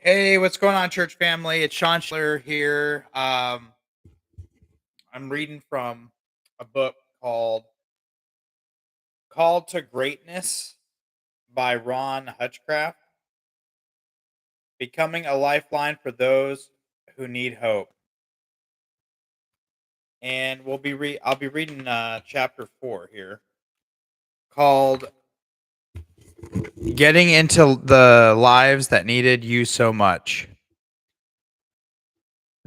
Hey, what's going on, church family? It's Sean Schiller here. I'm reading from a book called Called to Greatness by Ron Hutchcraft, Becoming a Lifeline for Those Who Need Hope. And I'll be reading chapter 4 here, called Getting into the Lives That Needed You So Much.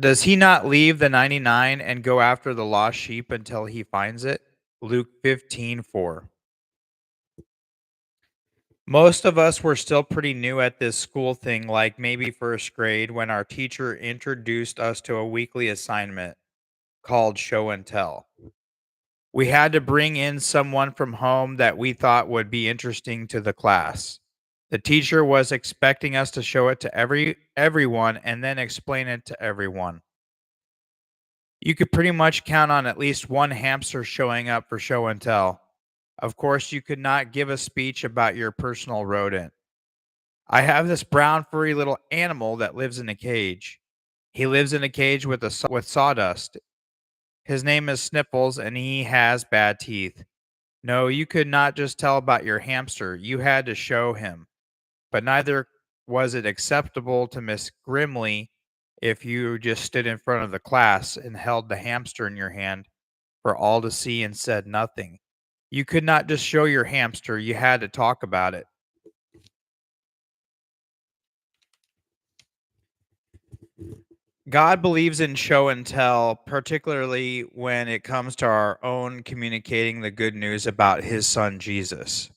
Does he not leave the 99 and go after the lost sheep until he finds it? Luke 15:4. Most of us were still pretty new at this school thing, like maybe first grade, when our teacher introduced us to a weekly assignment called Show and Tell. We had to bring in someone from home that we thought would be interesting to the class. The teacher was expecting us to show it to everyone and then explain it to everyone. You could pretty much count on at least one hamster showing up for show and tell. Of course, you could not give a speech about your personal rodent. I have this brown furry little animal that lives in a cage. He lives in a cage with sawdust. His name is Sniffles and he has bad teeth. No, you could not just tell about your hamster. You had to show him. But neither was it acceptable to Miss Grimley if you just stood in front of the class and held the hamster in your hand for all to see and said nothing. You could not just show your hamster. You had to talk about it. God believes in show and tell, particularly when it comes to our own communicating the good news about his son Jesus,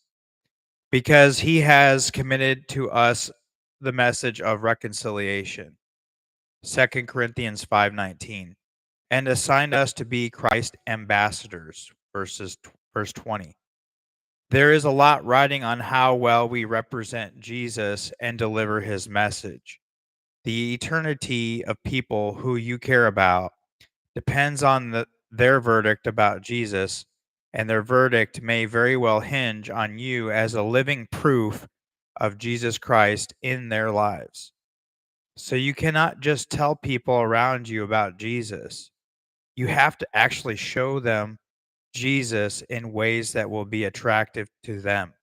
because he has committed to us the message of reconciliation, 2 Corinthians 5:19, and assigned us to be Christ ambassadors, verse 20. There is a lot riding on how well we represent Jesus and deliver his message. The eternity of people who you care about depends on their verdict about Jesus, and their verdict may very well hinge on you as a living proof of Jesus Christ in their lives. So you cannot just tell people around you about Jesus. You have to actually show them Jesus in ways that will be attractive to them.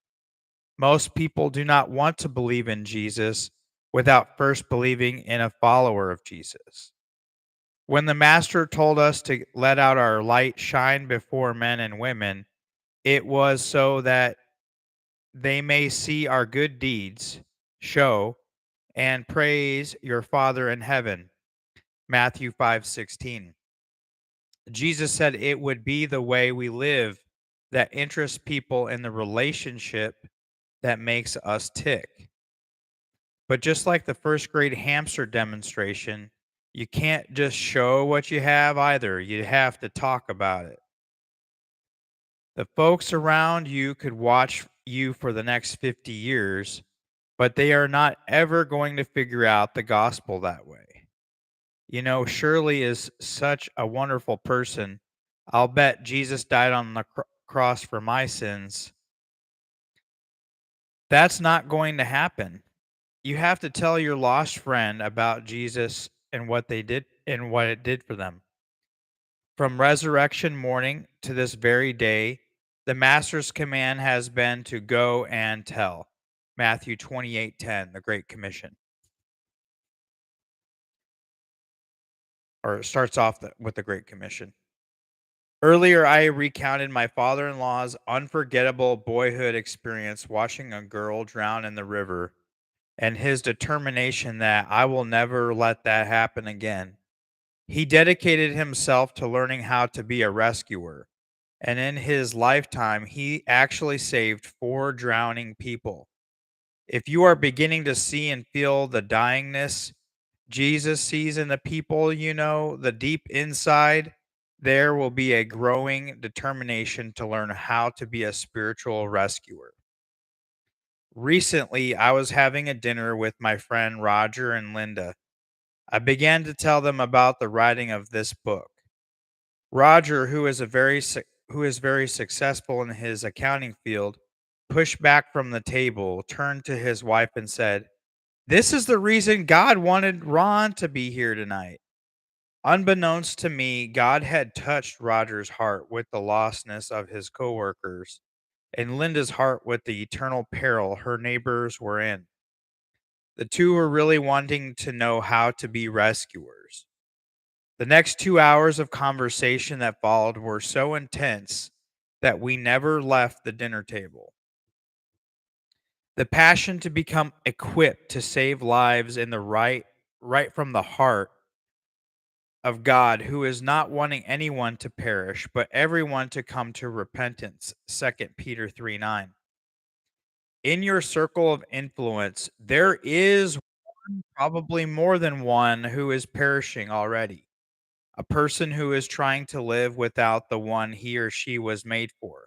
Most people do not want to believe in Jesus without first believing in a follower of Jesus. When the Master told us to let out our light shine before men and women, it was so that they may see our good deeds, show, and praise your Father in heaven. Matthew 5:16. Jesus said it would be the way we live that interests people in the relationship that makes us tick. But just like the first grade hamster demonstration, you can't just show what you have either. You have to talk about it. The folks around you could watch you for the next 50 years, but they are not ever going to figure out the gospel that way. You know, Shirley is such a wonderful person. I'll bet Jesus died on the cross for my sins. That's not going to happen. You have to tell your lost friend about Jesus and what they did and what it did for them. From resurrection morning to this very day, the master's command has been to go and tell. Matthew 28:10, the Great Commission. Or it starts off with the Great Commission. Earlier, I recounted my father in law's unforgettable boyhood experience watching a girl drown in the river and his determination that I will never let that happen again. He dedicated himself to learning how to be a rescuer, and in his lifetime, he actually saved 4 drowning people. If you are beginning to see and feel the dyingness Jesus sees in the people you know, the deep inside, there will be a growing determination to learn how to be a spiritual rescuer. Recently, I was having a dinner with my friend Roger and Linda. I began to tell them about the writing of this book. Roger, who is very successful in his accounting field, pushed back from the table, turned to his wife and said, This is the reason God wanted Ron to be here tonight. Unbeknownst to me, God had touched Roger's heart with the lostness of his coworkers and Linda's heart with the eternal peril her neighbors were in. The two were really wanting to know how to be rescuers. The next 2 hours of conversation that followed were so intense that we never left the dinner table. The passion to become equipped to save lives in the right from the heart of God, who is not wanting anyone to perish, but everyone to come to repentance. 2 Peter 3:9. In your circle of influence, there is one, probably more than one, who is perishing already. A person who is trying to live without the one he or she was made for,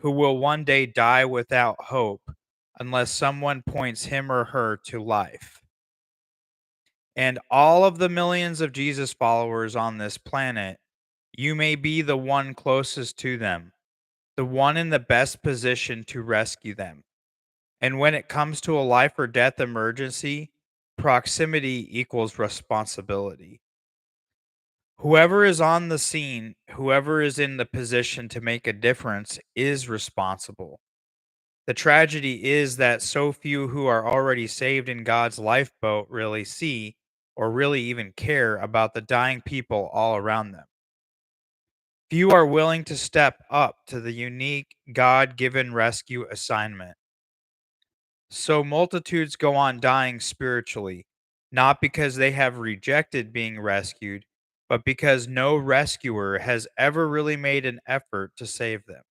who will one day die without hope unless someone points him or her to life. And all of the millions of Jesus followers on this planet, you may be the one closest to them, the one in the best position to rescue them. And when it comes to a life or death emergency, proximity equals responsibility. Whoever is on the scene, whoever is in the position to make a difference, is responsible. The tragedy is that so few who are already saved in God's lifeboat really see or really even care about the dying people all around them. Few are willing to step up to the unique God given rescue assignment. So multitudes go on dying spiritually, not because they have rejected being rescued, but because no rescuer has ever really made an effort to save them.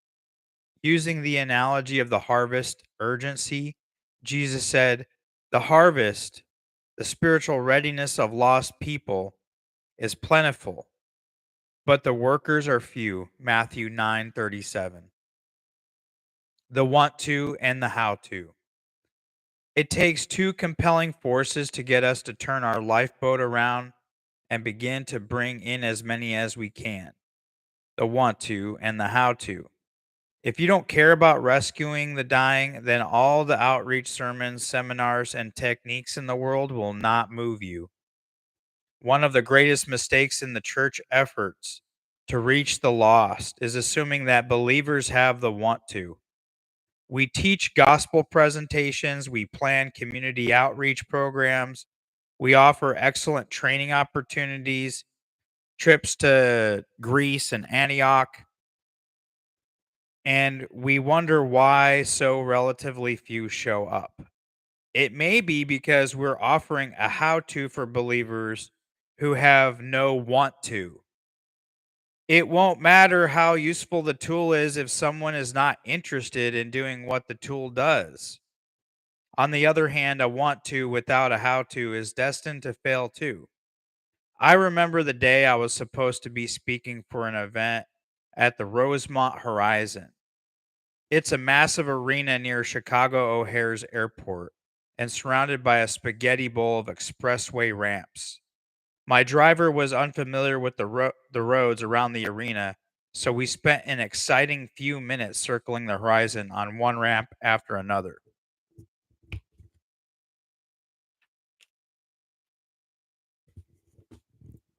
Using the analogy of the harvest urgency, Jesus said, "The harvest, the spiritual readiness of lost people, is plentiful, but the workers are few." Matthew 9:37. The want to and the how to. It takes two compelling forces to get us to turn our lifeboat around and begin to bring in as many as we can: the want to and the how to. If you don't care about rescuing the dying, then all the outreach sermons, seminars, and techniques in the world will not move you. One of the greatest mistakes in the church efforts to reach the lost is assuming that believers have the want to. We teach gospel presentations, we plan community outreach programs, we offer excellent training opportunities, trips to Greece and Antioch, and we wonder why so relatively few show up. It may be because we're offering a how to for believers who have no want to. It won't matter how useful the tool is if someone is not interested in doing what the tool does. On the other hand, a want to without a how to is destined to fail too. I remember the day I was supposed to be speaking for an event at the Rosemont Horizon. It's a massive arena near Chicago O'Hare's airport and surrounded by a spaghetti bowl of expressway ramps. My driver was unfamiliar with the roads around the arena, so we spent an exciting few minutes circling the horizon on one ramp after another.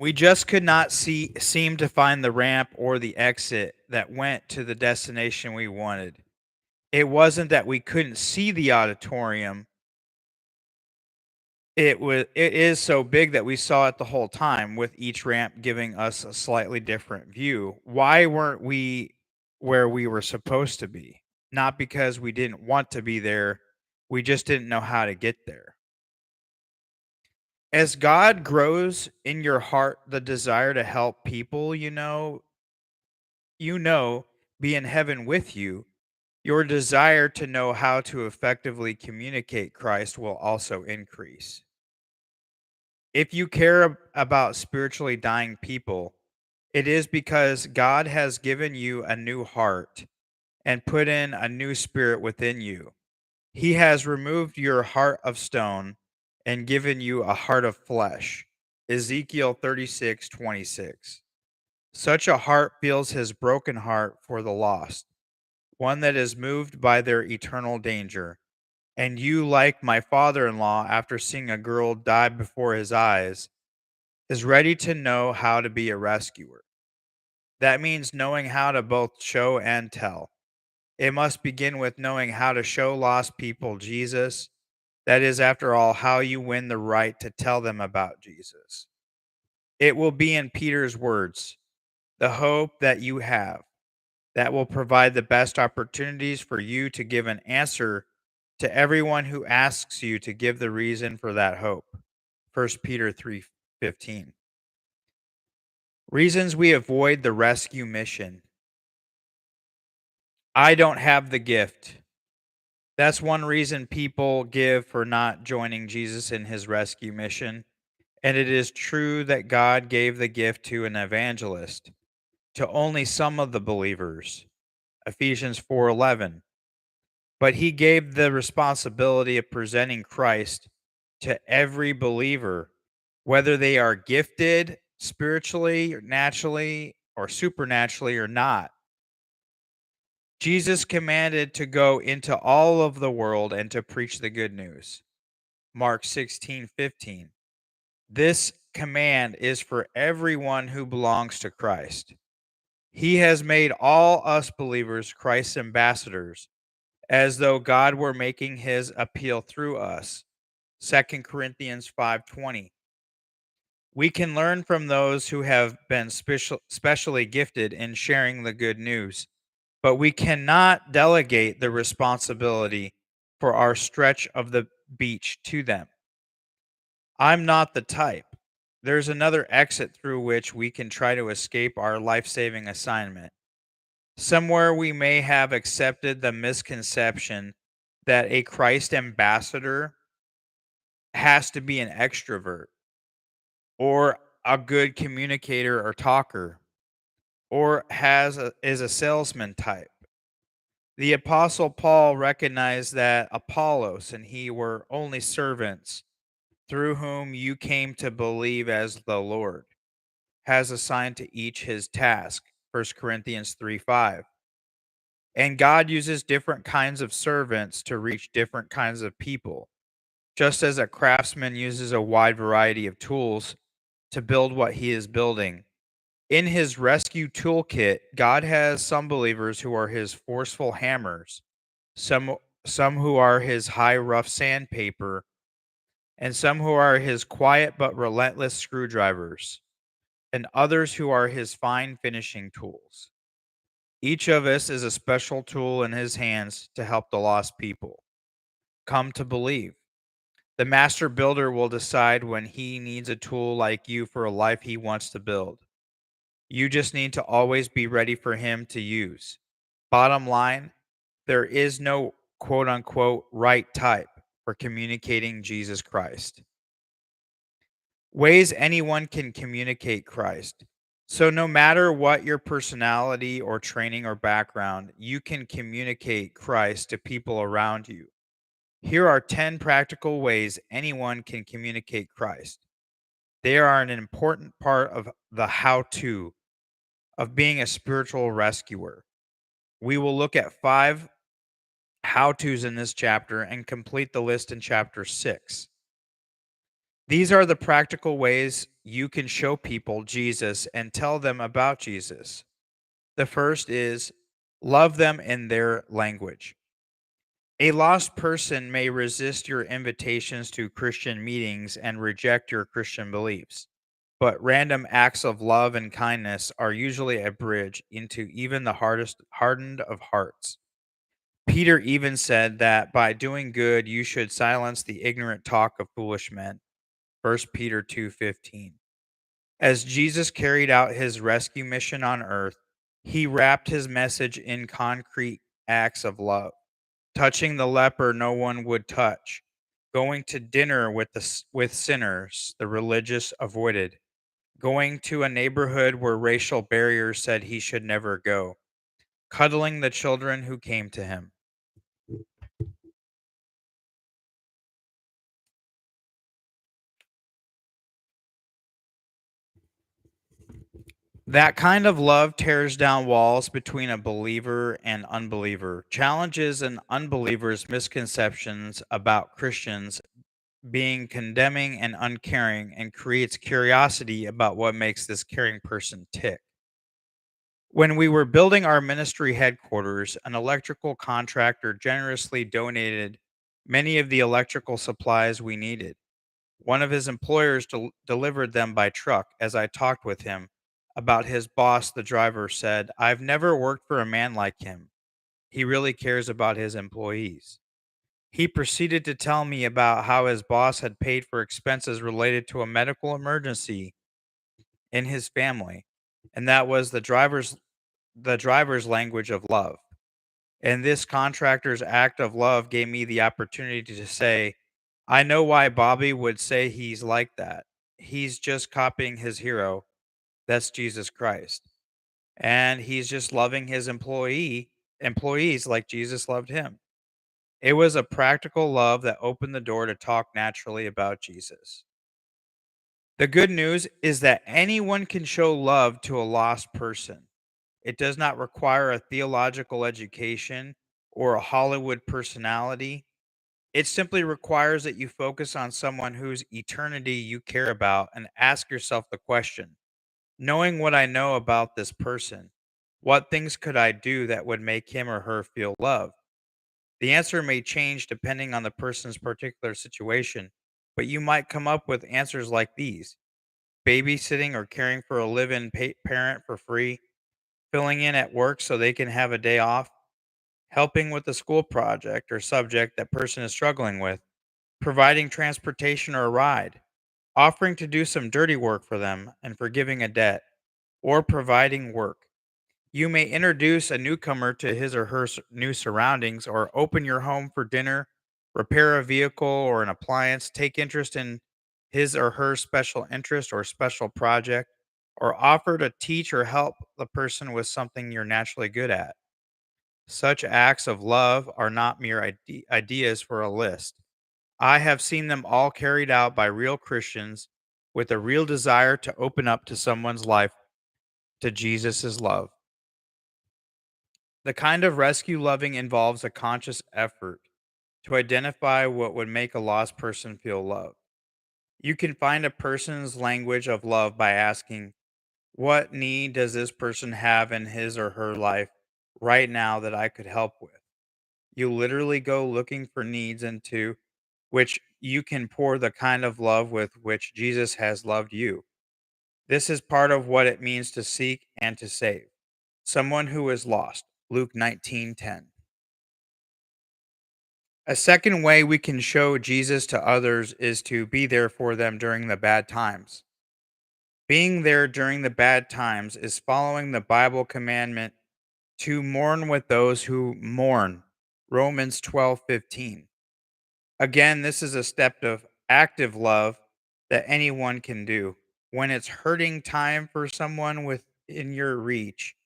We just could not seem to find the ramp or the exit that went to the destination we wanted. It wasn't that we couldn't see the auditorium. It is so big that we saw it the whole time, with each ramp giving us a slightly different view. Why weren't we where we were supposed to be? Not because we didn't want to be there, we just didn't know how to get there. As God grows in your heart the desire to help people, be in heaven with you, your desire to know how to effectively communicate Christ will also increase. If you care about spiritually dying people, it is because God has given you a new heart and put in a new spirit within you. He has removed your heart of stone and given you a heart of flesh. Ezekiel 36:26. Such a heart feels his broken heart for the lost, one that is moved by their eternal danger, and you, like my father in law, after seeing a girl die before his eyes, is ready to know how to be a rescuer. That means knowing how to both show and tell. It must begin with knowing how to show lost people Jesus. That is, after all, how you win the right to tell them about Jesus. It will be in Peter's words, the hope that you have, that will provide the best opportunities for you to give an answer to everyone who asks you to give the reason for that hope. 1 Peter 3:15. Reasons we avoid the rescue mission. I don't have the gift. That's one reason people give for not joining Jesus in his rescue mission. And it is true that God gave the gift to an evangelist, to only some of the believers. Ephesians 4:11. But he gave the responsibility of presenting Christ to every believer, whether they are gifted spiritually, or naturally, or supernaturally or not. Jesus commanded to go into all of the world and to preach the good news. Mark 16:15. This command is for everyone who belongs to Christ. He has made all us believers Christ's ambassadors, as though God were making his appeal through us. 2 Corinthians 5:20. We can learn from those who have been specially gifted in sharing the good news, but we cannot delegate the responsibility for our stretch of the beach to them. I'm not the type. There's another exit through which we can try to escape our life saving assignment. Somewhere we may have accepted the misconception that a Christ ambassador has to be an extrovert or a good communicator or talker or is a salesman type. The apostle Paul recognized that Apollos and he were only servants through whom you came to believe, as the Lord has assigned to each his task. 1 Corinthians 3:5. And God uses different kinds of servants to reach different kinds of people, just as a craftsman uses a wide variety of tools to build what he is building. In his rescue toolkit, God has some believers who are his forceful hammers, some some who are his high rough sandpaper, and some who are his quiet but relentless screwdrivers, and others who are his fine finishing tools. Each of us is a special tool in his hands to help the lost people come to believe. The master builder will decide when he needs a tool like you for a life he wants to build. You just need to always be ready for him to use. Bottom line, there is no quote unquote right type for communicating Jesus Christ. Ways anyone can communicate Christ. So, no matter what your personality or training or background, you can communicate Christ to people around you. Here are 10 practical ways anyone can communicate Christ. They are an important part of the how to of being a spiritual rescuer. We will look at 5 how to's in this chapter and complete the list in chapter 6. These are the practical ways you can show people Jesus and tell them about Jesus. The first is love them in their language. A lost person may resist your invitations to Christian meetings and reject your Christian beliefs, but random acts of love and kindness are usually a bridge into even the hardest hardened of hearts. Peter even said that by doing good you should silence the ignorant talk of foolish men. 1 Peter 2:15. As Jesus carried out his rescue mission on earth, he wrapped his message in concrete acts of love. Touching the leper no one would touch, going to dinner with sinners the religious avoided, going to a neighborhood where racial barriers said he should never go, cuddling the children who came to him. That kind of love tears down walls between a believer and unbeliever, challenges an unbeliever's misconceptions about Christians being condemning and uncaring, and creates curiosity about what makes this caring person tick. When we were building our ministry headquarters, an electrical contractor generously donated many of the electrical supplies we needed. One of his employers delivered them by truck. As I talked with him about his boss, the driver said, "I've never worked for a man like him. He really cares about his employees." He proceeded to tell me about how his boss had paid for expenses related to a medical emergency in his family, and that was the driver's language of love. And this contractor's act of love gave me the opportunity to say, I know why Bobby would say he's like that. He's just copying his hero. That's Jesus Christ. And he's just loving his employees like Jesus loved him. It was a practical love that opened the door to talk naturally about Jesus. The good news is that anyone can show love to a lost person. It does not require a theological education or a Hollywood personality. It simply requires that you focus on someone whose eternity you care about and ask yourself the question, knowing what I know about this person, what things could I do that would make him or her feel loved? The answer may change depending on the person's particular situation, but you might come up with answers like these: babysitting or caring for a live in parent for free, filling in at work so they can have a day off, helping with the school project or subject that person is struggling with, providing transportation or a ride, offering to do some dirty work for them and forgiving a debt, or providing work. You may introduce a newcomer to his or her new surroundings, or open your home for dinner, repair a vehicle or an appliance, take interest in his or her special interest or special project, or offer to teach or help the person with something you're naturally good at. Such acts of love are not mere ideas for a list. I have seen them all carried out by real Christians with a real desire to open up to someone's life to Jesus' love. The kind of rescue loving involves a conscious effort to identify what would make a lost person feel loved. You can find a person's language of love by asking, what need does this person have in his or her life right now that I could help with? You literally go looking for needs into which you can pour the kind of love with which Jesus has loved you. This is part of what it means to seek and to save someone who is lost. Luke 19:10. A second way we can show Jesus to others is to be there for them during the bad times. Being there during the bad times is following the Bible commandment to mourn with those who mourn. Romans 12:15. Again, this is a step of active love that anyone can do. When it's hurting time for someone within your reach,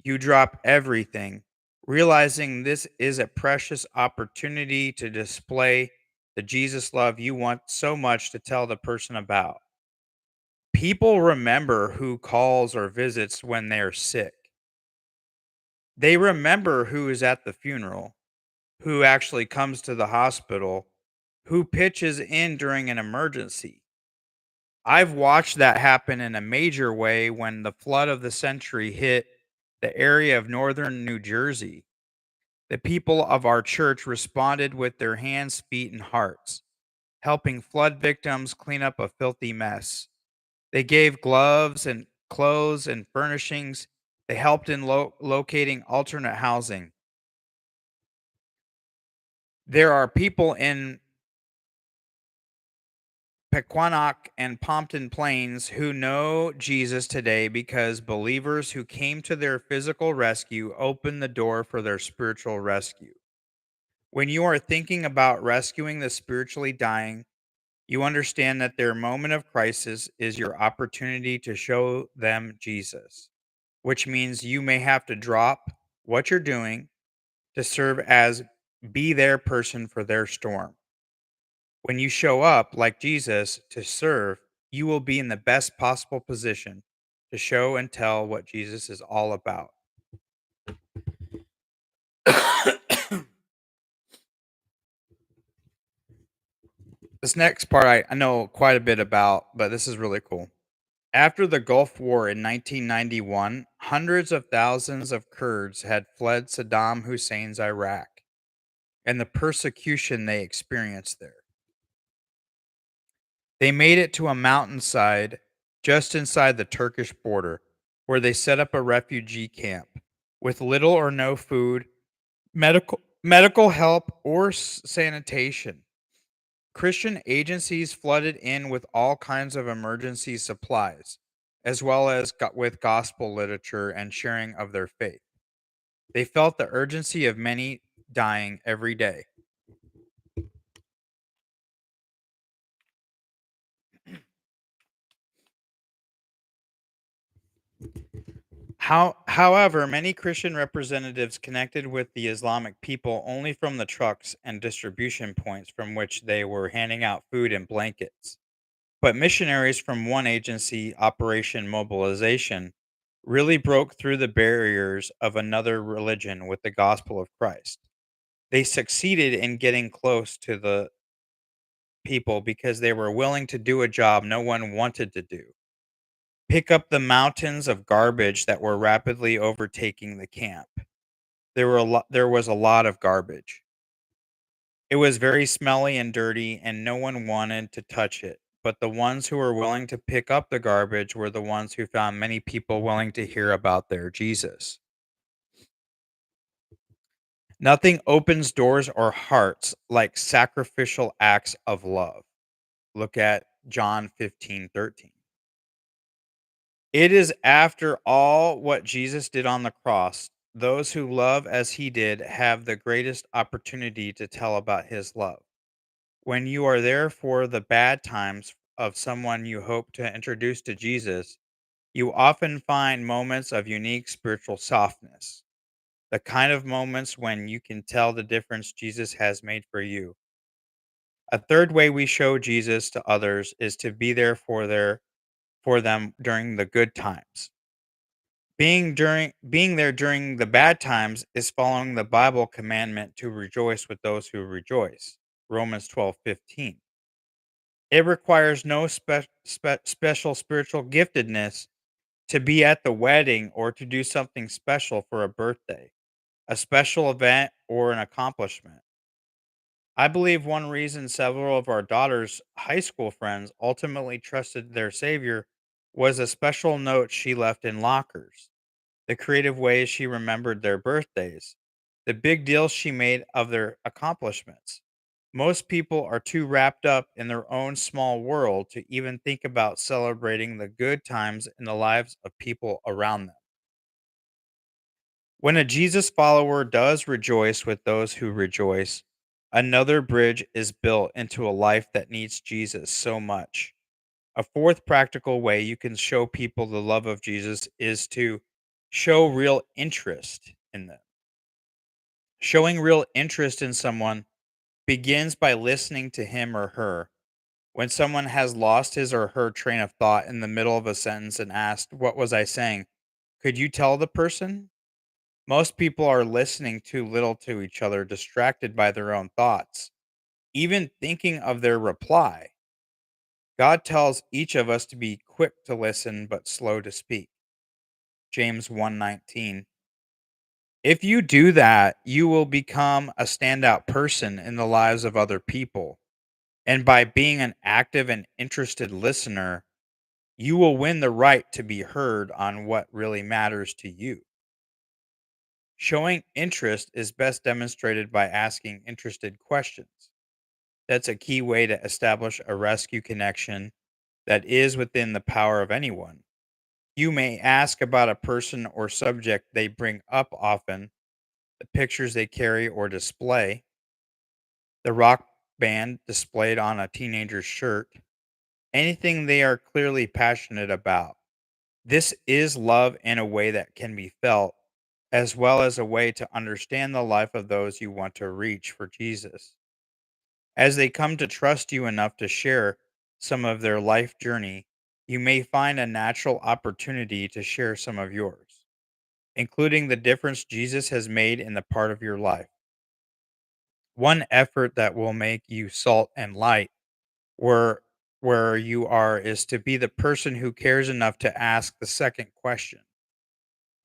you drop everything, realizing this is a precious opportunity to display the Jesus love you want so much to tell the person about. People remember who calls or visits when they're sick. They remember who is at the funeral, who actually comes to the hospital, who pitches in during an emergency. I've watched that happen in a major way when the flood of the century hit the area of northern New Jersey. The people of our church responded with their hands, feet, and hearts, helping flood victims clean up a filthy mess. They gave gloves and clothes and furnishings. They helped in locating alternate housing. There are people in Pequannock and Pompton Plains who know Jesus today because believers who came to their physical rescue opened the door for their spiritual rescue. When you are thinking about rescuing the spiritually dying, you understand that their moment of crisis is your opportunity to show them Jesus, which means you may have to drop what you're doing to serve as be their person for their storm. When you show up like Jesus to serve, you will be in the best possible position to show and tell what Jesus is all about. This next part I know quite a bit about, but this is really cool. After the Gulf War in 1991, hundreds of thousands of Kurds had fled Saddam Hussein's Iraq and the persecution they experienced there. They made it to a mountainside just inside the Turkish border where they set up a refugee camp with little or no food, medical help, or sanitation. Christian agencies flooded in with all kinds of emergency supplies, as well as with gospel literature and sharing of their faith. They felt the urgency of many dying every day. However, many Christian representatives connected with the Islamic people only from the trucks and distribution points from which they were handing out food and blankets. But missionaries from one agency, Operation Mobilization, really broke through the barriers of another religion with the gospel of Christ. They succeeded in getting close to the people because they were willing to do a job no one wanted to do. Pick up the mountains of garbage that were rapidly overtaking the camp. There was a lot of garbage. It was very smelly and dirty, and no one wanted to touch it. But the ones who were willing to pick up the garbage were the ones who found many people willing to hear about their Jesus. Nothing opens doors or hearts like sacrificial acts of love. Look at John 15:13. It is after all what Jesus did on the cross. Those who love as he did have the greatest opportunity to tell about his love. When you are there for the bad times of someone you hope to introduce to Jesus, you often find moments of unique spiritual softness, the kind of moments when you can tell the difference Jesus has made for you. A third way we show Jesus to others is to be there for them during the good times. Being there during the bad times is following the Bible commandment to rejoice with those who rejoice. Romans 12:15. It requires no special spiritual giftedness to be at the wedding or to do something special for a birthday, a special event, or an accomplishment. I believe one reason several of our daughter's high school friends ultimately trusted their Savior was a special note she left in lockers, the creative ways she remembered their birthdays, the big deal she made of their accomplishments. Most people are too wrapped up in their own small world to even think about celebrating the good times in the lives of people around them. When a Jesus follower does rejoice with those who rejoice, another bridge is built into a life that needs Jesus so much. A fourth practical way you can show people the love of Jesus is to show real interest in them. Showing real interest in someone begins by listening to him or her. When someone has lost his or her train of thought in the middle of a sentence and asked, "What was I saying?" Could you tell the person? Most people are listening too little to each other, distracted by their own thoughts, even thinking of their reply. God tells each of us to be quick to listen but slow to speak. James 1:19. If you do that, you will become a standout person in the lives of other people. And by being an active and interested listener, you will win the right to be heard on what really matters to you. Showing interest is best demonstrated by asking interested questions. That's a key way to establish a rescue connection that is within the power of anyone. You may ask about a person or subject they bring up often, the pictures they carry or display, the rock band displayed on a teenager's shirt, anything they are clearly passionate about. This is love in a way that can be felt, as well as a way to understand the life of those you want to reach for Jesus. As they come to trust you enough to share some of their life journey, you may find a natural opportunity to share some of yours, including the difference Jesus has made in the part of your life. One effort that will make you salt and light where where you are is to be the person who cares enough to ask the second question.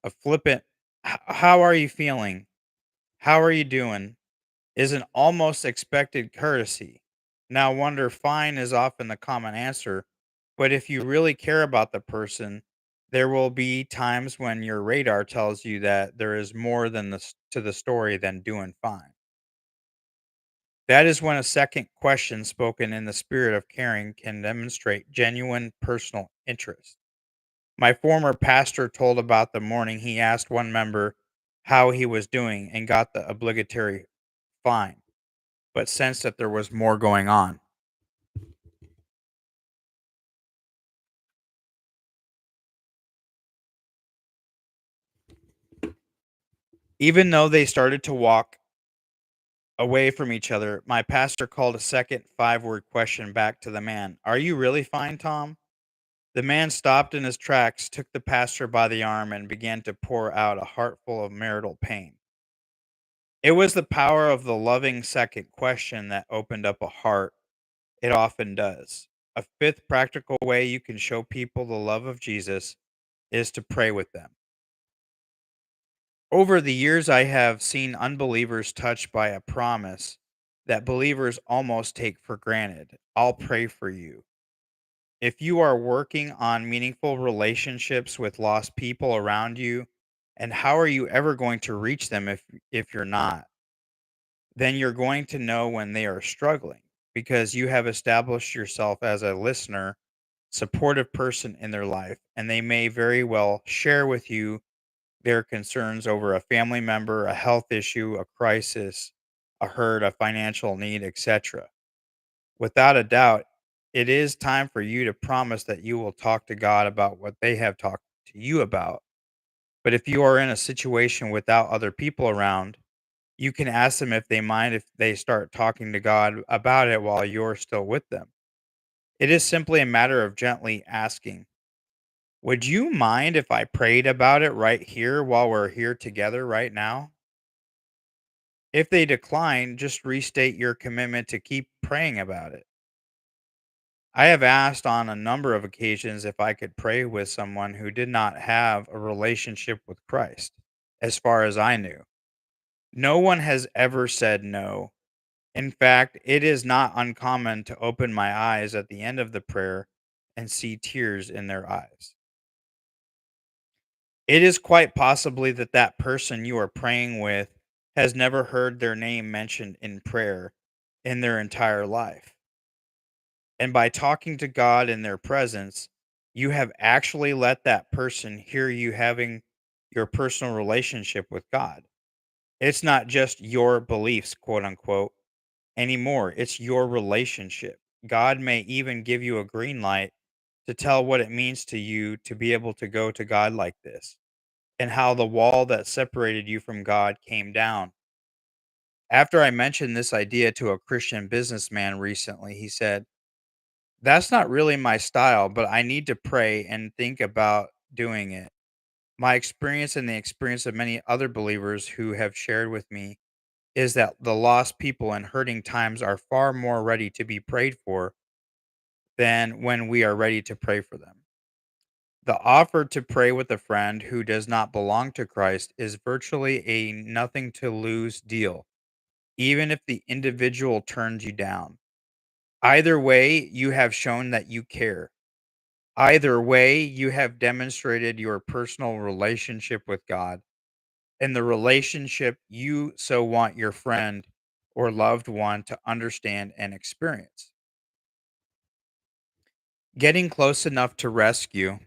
A flippant how are you feeling? How are you doing? Is an almost expected courtesy. Now wonder fine is often the common answer, but if you really care about the person, there will be times when your radar tells you that there is more to the story than doing fine. That is when a second question spoken in the spirit of caring can demonstrate genuine personal interest. My former pastor told about the morning he asked one member how he was doing and got the obligatory fine, but sensed that there was more going on. Even though they started to walk away from each other, my pastor called a second 5 word question back to the man. Are you really fine, Tom? The man stopped in his tracks, took the pastor by the arm, and began to pour out a heart full of marital pain. It was the power of the loving second question that opened up a heart. It often does. A fifth practical way you can show people the love of Jesus is to pray with them. Over the years, I have seen unbelievers touched by a promise that believers almost take for granted. I'll pray for you. If you are working on meaningful relationships with lost people around you, and how are you ever going to reach them if you're not? Then you're going to know when they are struggling because you have established yourself as a listener, supportive person in their life, and they may very well share with you their concerns over a family member, a health issue, a crisis, a hurt, a financial need, etc. Without a doubt, it is time for you to promise that you will talk to God about what they have talked to you about. But if you are in a situation without other people around, you can ask them if they mind if they start talking to God about it while you're still with them. It is simply a matter of gently asking, would you mind if I prayed about it right here while we're here together right now? If they decline, just restate your commitment to keep praying about it. I have asked on a number of occasions if I could pray with someone who did not have a relationship with Christ, as far as I knew. No one has ever said no. In fact, it is not uncommon to open my eyes at the end of the prayer and see tears in their eyes. It is quite possibly that that person you are praying with has never heard their name mentioned in prayer in their entire life. And by talking to God in their presence, you have actually let that person hear you having your personal relationship with God. It's not just your beliefs, quote unquote, anymore. It's your relationship. God may even give you a green light to tell what it means to you to be able to go to God like this and how the wall that separated you from God came down. After I mentioned this idea to a Christian businessman recently, he said, that's not really my style, but I need to pray and think about doing it. My experience and the experience of many other believers who have shared with me is that the lost people in hurting times are far more ready to be prayed for than when we are ready to pray for them. The offer to pray with a friend who does not belong to Christ is virtually a nothing to lose deal, even if the individual turns you down. Either way, you have shown that you care. Either way, you have demonstrated your personal relationship with God and the relationship you so want your friend or loved one to understand and experience. Getting close enough to rescue.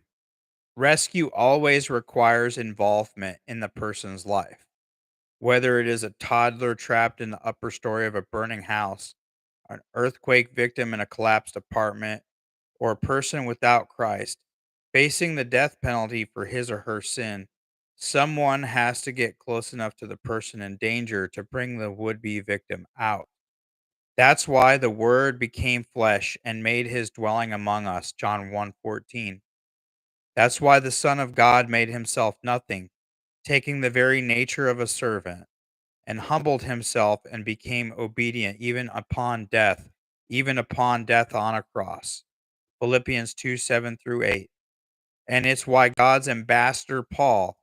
Rescue always requires involvement in the person's life. Whether it is a toddler trapped in the upper story of a burning house, an earthquake victim in a collapsed apartment, or a person without Christ facing the death penalty for his or her sin, someone has to get close enough to the person in danger to bring the would be victim out. That's why the Word became flesh and made his dwelling among us. John 1:14. That's why the Son of God made himself nothing, taking the very nature of a servant, and humbled himself and became obedient even upon death on a cross. Philippians 2:7 through 8. And it's why God's ambassador Paul,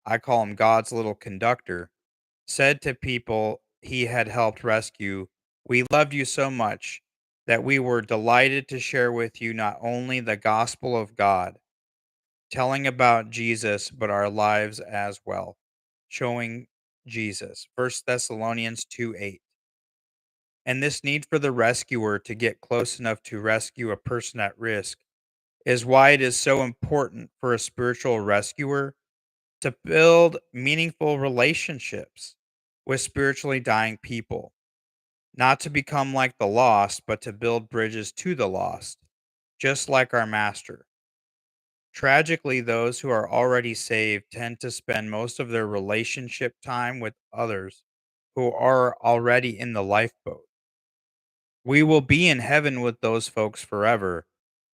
I call him God's little conductor, said to people he had helped rescue, "We loved you so much that we were delighted to share with you not only the gospel of God, telling about Jesus, but our lives as well, showing Jesus." First Thessalonians 2:8. And this need for the rescuer to get close enough to rescue a person at risk is why it is so important for a spiritual rescuer to build meaningful relationships with spiritually dying people, not to become like the lost, but to build bridges to the lost, just like our Master. Tragically, those who are already saved tend to spend most of their relationship time with others who are already in the lifeboat. We will be in heaven with those folks forever,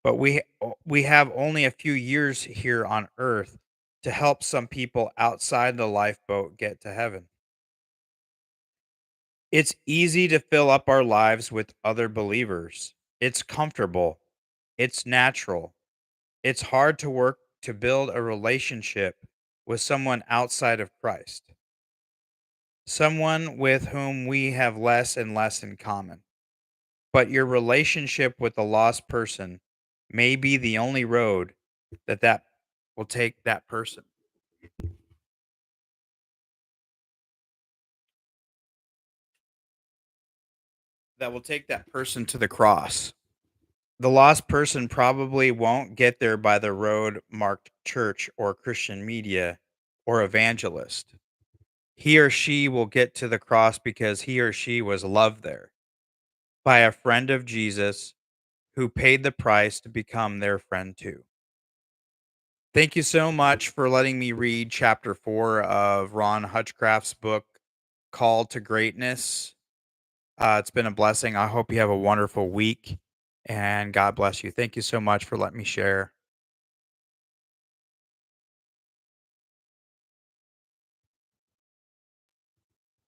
but we have only a few years here on earth to help some people outside the lifeboat get to heaven. It's easy to fill up our lives with other believers. It's comfortable. It's natural. It's hard to work to build a relationship with someone outside of Christ, someone with whom we have less and less in common. But your relationship with a lost person may be the only road that will take that person to the cross. The lost person probably won't get there by the road marked church or Christian media or evangelist. He or she will get to the cross because he or she was loved there by a friend of Jesus who paid the price to become their friend too. Thank you so much for letting me read chapter 4 of Ron Hutchcraft's book, Called to Greatness. It's been a blessing. I hope you have a wonderful week and God bless you. Thank you so much for letting me share.